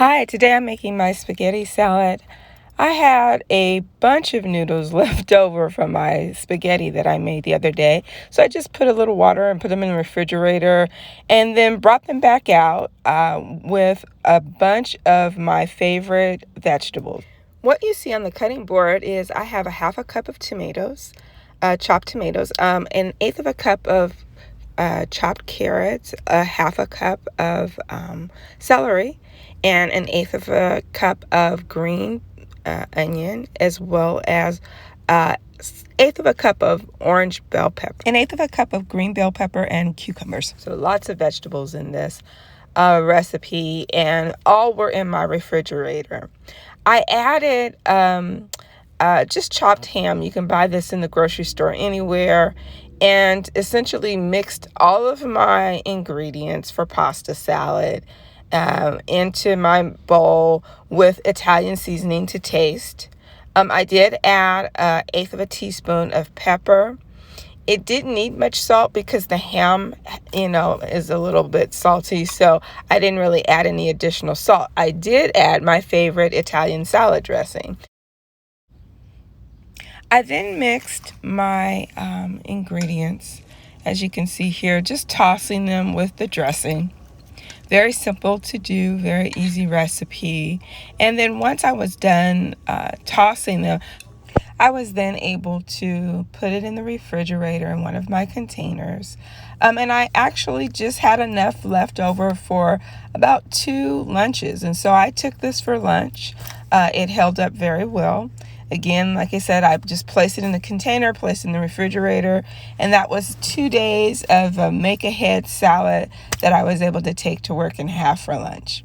Hi, today I'm making my spaghetti salad. I had a bunch of noodles left over from my spaghetti that I made the other day. So I just put a little water and put them in the refrigerator and then brought them back out with a bunch of my favorite vegetables. What you see on the cutting board is I have a half a cup of tomatoes, chopped tomatoes, an eighth of a cup of chopped carrots, a half a cup of celery, and an eighth of a cup of green onion, as well as eighth of a cup of orange bell pepper, an eighth of a cup of green bell pepper, and cucumbers. So lots of vegetables in this recipe, and all were in my refrigerator. I added just chopped ham. You can buy this in the grocery store anywhere, and essentially mixed all of my ingredients for pasta salad into my bowl with Italian seasoning to taste. I did add an eighth of a teaspoon of pepper. It didn't need much salt because the ham, is a little bit salty, so I didn't really add any additional salt. I did add my favorite Italian salad dressing. I then mixed my ingredients, as you can see here, just tossing them with the dressing. Very simple to do, very easy recipe. And then once I was done tossing them, I was then able to put it in the refrigerator in one of my containers. And I actually just had enough left over for about 2 lunches. And so I took this for lunch. It held up very well. Again, like I said, I just placed it in the container, placed it in the refrigerator, and that was 2 days of a make-ahead salad that I was able to take to work and have for lunch.